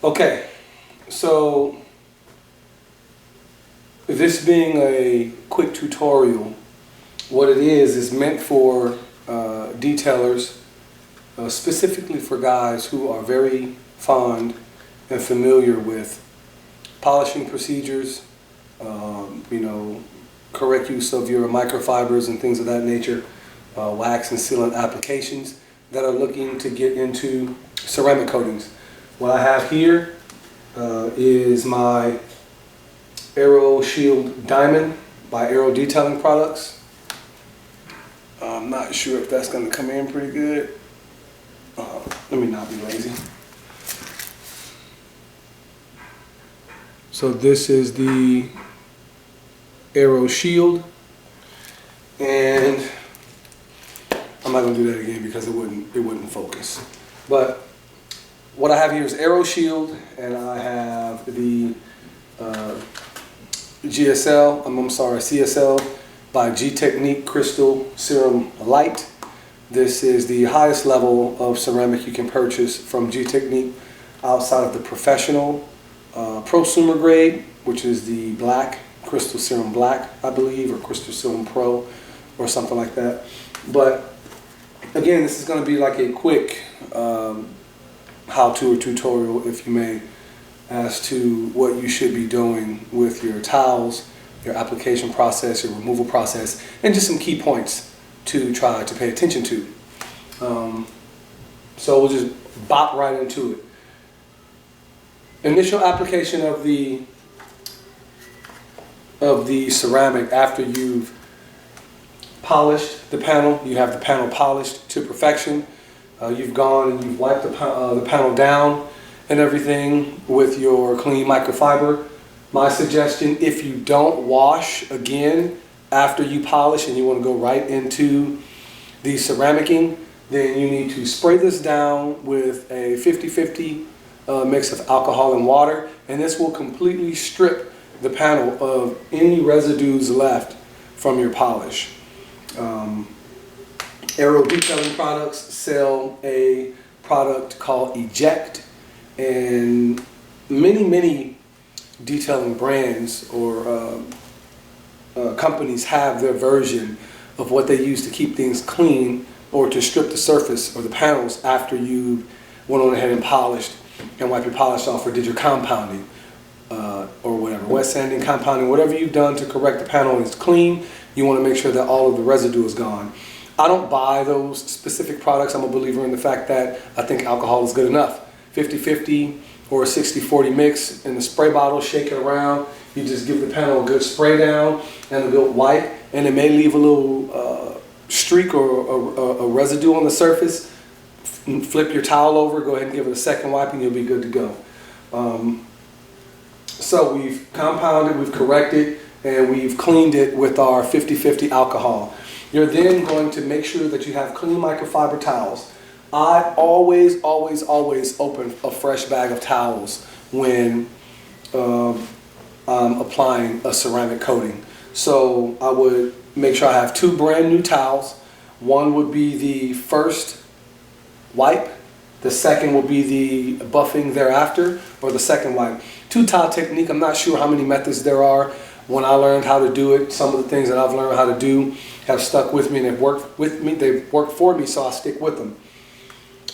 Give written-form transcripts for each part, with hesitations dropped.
Okay, so this being a quick tutorial, what it is meant for detailers, specifically for guys who are very fond and familiar with polishing procedures, correct use of your microfibers and things of that nature, wax and sealant applications that are looking to get into ceramic coatings. What I have here is my Aero Shield Diamond by Aero Detailing Products. I'm not sure if that's going to come in pretty good. Let me not be lazy. So this is the Aero Shield, and I'm not going to do that again because it wouldn't focus. But what I have here is Aero Shield, and I have the CSL by G Technique Crystal Serum Light. This is the highest level of ceramic you can purchase from G Technique outside of the professional prosumer grade, which is the black, Crystal Serum Black, I believe, or Crystal Serum Pro, or something like that. But again, this is going to be like a quick how-to or tutorial, if you may, as to what you should be doing with your towels, your application process, your removal process, and just some key points to try to pay attention to. So we'll just bop right into it. Initial application of the ceramic after you've polished the panel. You have the panel polished to perfection. You've gone and you've wiped the panel down and everything with your clean microfiber. My suggestion, if you don't wash again after you polish and you want to go right into the ceramicing, then you need to spray this down with a 50-50 mix of alcohol and water, and this will completely strip the panel of any residues left from your polish. Aero Detailing Products sell a product called Eject, and many detailing brands or companies have their version of what they use to keep things clean or to strip the surface or the panels after you went on ahead and polished and wiped your polish off or did your compounding or whatever, wet sanding, compounding, whatever you've done to correct the panel and it's clean. You want to make sure that all of the residue is gone. I don't buy those specific products. I'm a believer in the fact that I think alcohol is good enough. 50-50 or a 60-40 mix in the spray bottle, shake it around. You just give the panel a good spray down and a good wipe, and it may leave a little streak or a residue on the surface. Flip your towel over, go ahead and give it a second wipe, and you'll be good to go. So we've compounded, we've corrected, and we've cleaned it with our 50-50 alcohol. You're then going to make sure that you have clean microfiber towels. I always open a fresh bag of towels when I'm applying a ceramic coating. So I would make sure I have two brand new towels. One would be the first wipe. The second will be the buffing thereafter, or the second wipe. Two-towel technique, I'm not sure how many methods there are. When I learned how to do it, some of the things that I've learned how to do have stuck with me and they've worked with me, they've worked for me, so I stick with them.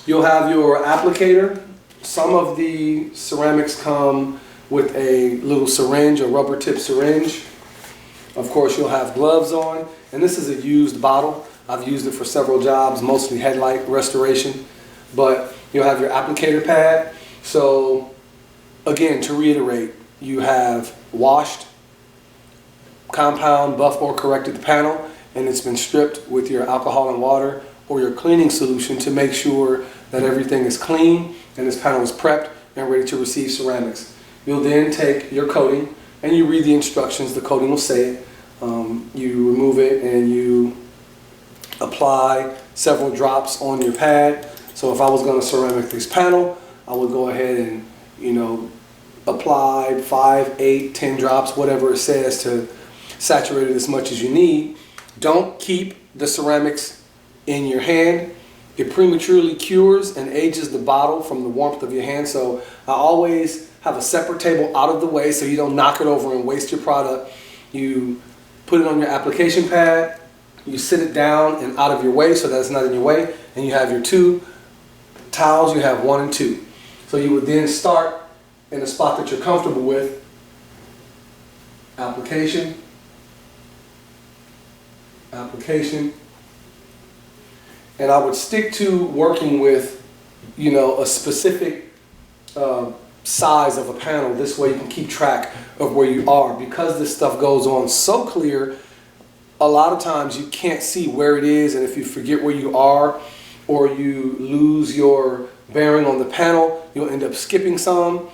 You'll have your applicator. Some of the ceramics come with a little syringe, a rubber tip syringe. Of course, you'll have gloves on, and this is a used bottle. I've used it for several jobs, mostly headlight restoration. But you'll have your applicator pad. So again, to reiterate, you have washed, compound, buff, or corrected the panel, and it's been stripped with your alcohol and water or your cleaning solution to make sure that everything is clean and this panel is prepped and ready to receive ceramics. You'll then take your coating and you read the instructions. The coating will say it. You remove it and you apply several drops on your pad. So if I was going to ceramic this panel, I would go ahead and apply 5, 8, 10 drops, whatever it says, to saturate it as much as you need. Don't keep the ceramics in your hand. It prematurely cures and ages the bottle from the warmth of your hand. So I always have a separate table out of the way so you don't knock it over and waste your product. You put it on your application pad, you sit it down and out of your way so that it's not in your way, and you have your 2 towels. You have 1 and 2. So you would then start in a spot that you're comfortable with. Application, application. And I would stick to working with, a specific size of a panel. This way you can keep track of where you are. Because this stuff goes on so clear, a lot of times you can't see where it is, and if you forget where you are or you lose your bearing on the panel, you'll end up skipping some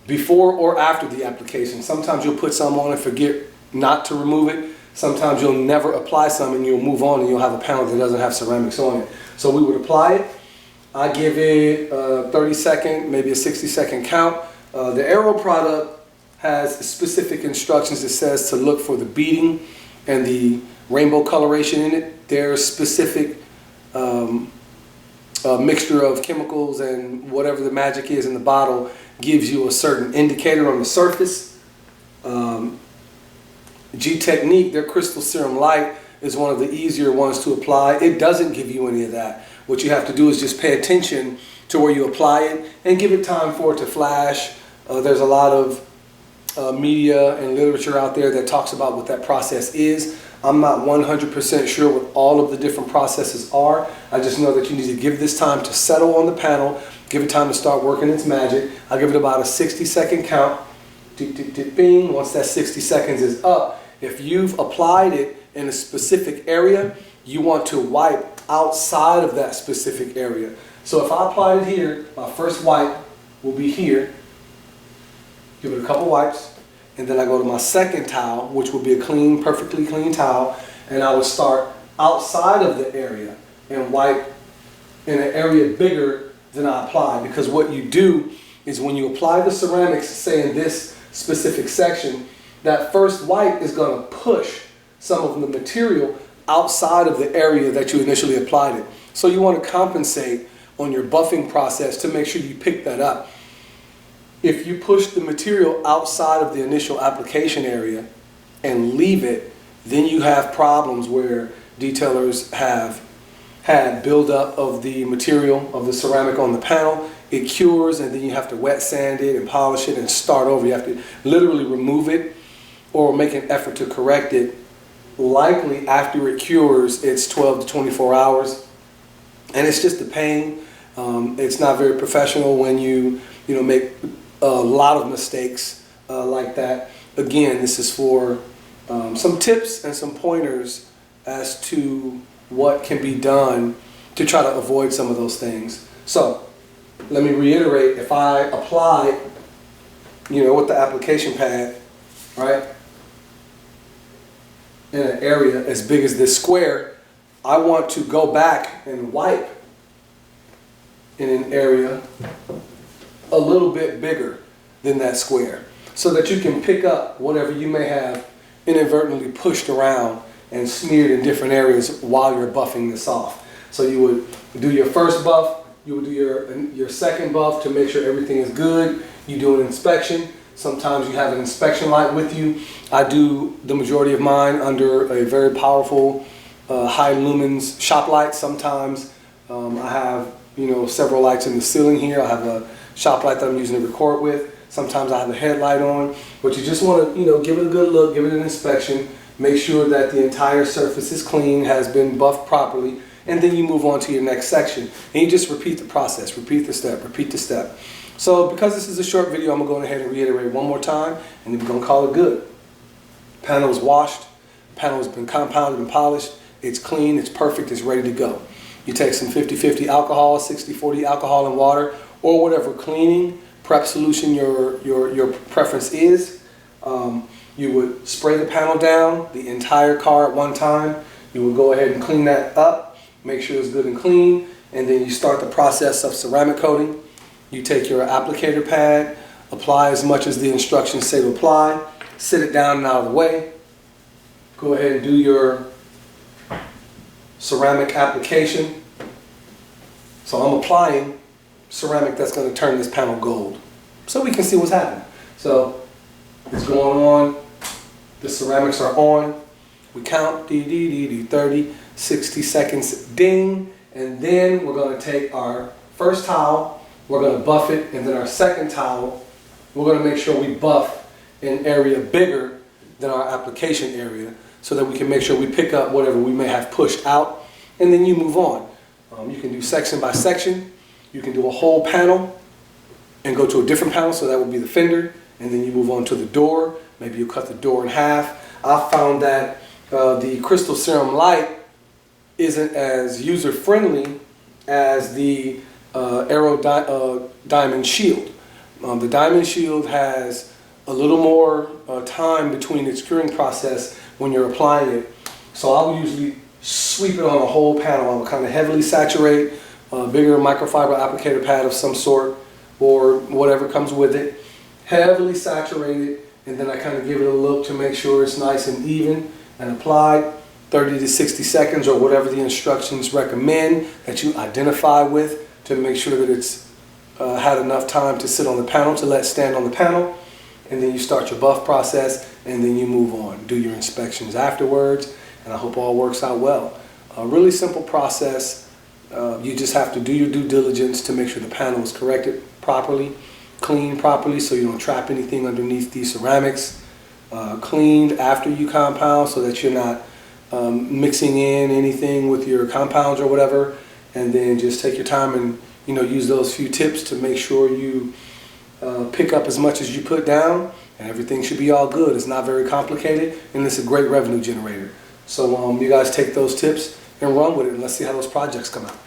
before or after the application. Sometimes you'll put some on and forget not to remove it. Sometimes you'll never apply some and you'll move on and you'll have a panel that doesn't have ceramics on it. So we would apply it. I give it a 30-second, maybe a 60-second count. The Aero product has specific instructions. It says to look for the beading and the rainbow coloration in it. There's specific mixture of chemicals and whatever the magic is in the bottle gives you a certain indicator on the surface. G-Technique, their Crystal Serum Light, is one of the easier ones to apply. It doesn't give you any of that. What you have to do is just pay attention to where you apply it and give it time for it to flash. There's a lot of media and literature out there that talks about what that process is. I'm not 100% sure what all of the different processes are. I just know that you need to give this time to settle on the panel, give it time to start working its magic. I'll give it about a 60-second count. Tick, tick, tick, bing. Once that 60 seconds is up, if you've applied it in a specific area, you want to wipe outside of that specific area. So if I applied it here, my first wipe will be here. Give it a couple wipes, and then I go to my second towel, which will be a clean, perfectly clean towel, and I would start outside of the area and wipe in an area bigger than I applied. Because what you do is when you apply the ceramics, say in this specific section, that first wipe is going to push some of the material outside of the area that you initially applied it. So you want to compensate on your buffing process to make sure you pick that up. If you push the material outside of the initial application area and leave it, then you have problems where detailers have had buildup of the material of the ceramic on the panel. It cures, and then you have to wet sand it and polish it and start over. You have to literally remove it or make an effort to correct it. Likely after it cures, it's 12 to 24 hours. And it's just a pain. It's not very professional when you make a lot of mistakes like that. Again, this is for some tips and some pointers as to what can be done to try to avoid some of those things. So let me reiterate, if I apply, with the application pad, right, in an area as big as this square, I want to go back and wipe in an area a little bit bigger than that square so that you can pick up whatever you may have inadvertently pushed around and smeared in different areas while you're buffing this off. So you would do your first buff, you would do your second buff to make sure everything is good. You do an inspection. Sometimes you have an inspection light with you. I do the majority of mine under a very powerful high lumens shop light. Sometimes I have several lights in the ceiling here. I have a shop light that I'm using to record with. Sometimes I have a headlight on. But you just want to give it a good look, give it an inspection, make sure that the entire surface is clean, has been buffed properly, and then you move on to your next section. And you just repeat the process, repeat the step, repeat the step. So because this is a short video, I'm going to go ahead and reiterate one more time, and then we're going to call it good. Panel is washed, panel has been compounded and polished, it's clean, it's perfect, it's ready to go. You take some 50-50 alcohol, 60-40 alcohol and water, or whatever cleaning prep solution your preference is. You would spray the panel down, the entire car at one time. You would go ahead and clean that up, make sure it's good and clean, and then you start the process of ceramic coating. You take your applicator pad, apply as much as the instructions say to apply, sit it down and out of the way. Go ahead and do your ceramic application. So I'm applying ceramic that's going to turn this panel gold. So we can see what's happening. So it's going on. The ceramics are on. We count, 30, 60 seconds, ding. And then we're going to take our first towel, we're going to buff it, and then our second towel, we're going to make sure we buff an area bigger than our application area so that we can make sure we pick up whatever we may have pushed out, and then you move on. You can do section by section. You can do a whole panel and go to a different panel, so that would be the fender, and then you move on to the door. Maybe you cut the door in half. I found that the Crystal Serum Light isn't as user-friendly as the Diamond Shield. The Diamond Shield has a little more time between its curing process when you're applying it. So I will usually sweep it on a whole panel. I will kind of heavily saturate a bigger microfiber applicator pad of some sort or whatever comes with it. Heavily saturate it, and then I kind of give it a look to make sure it's nice and even and applied. 30 to 60 seconds or whatever the instructions recommend that you identify with to make sure that it's had enough time to sit on the panel, to let stand on the panel. And then you start your buff process, and then you move on. Do your inspections afterwards, and I hope all works out well. A really simple process. You just have to do your due diligence to make sure the panel is corrected properly, cleaned properly so you don't trap anything underneath these ceramics. Cleaned after you compound so that you're not mixing in anything with your compounds or whatever. And then just take your time and use those few tips to make sure you pick up as much as you put down, and everything should be all good. It's not very complicated, and it's a great revenue generator. So you guys take those tips and run with it, and let's see how those projects come out.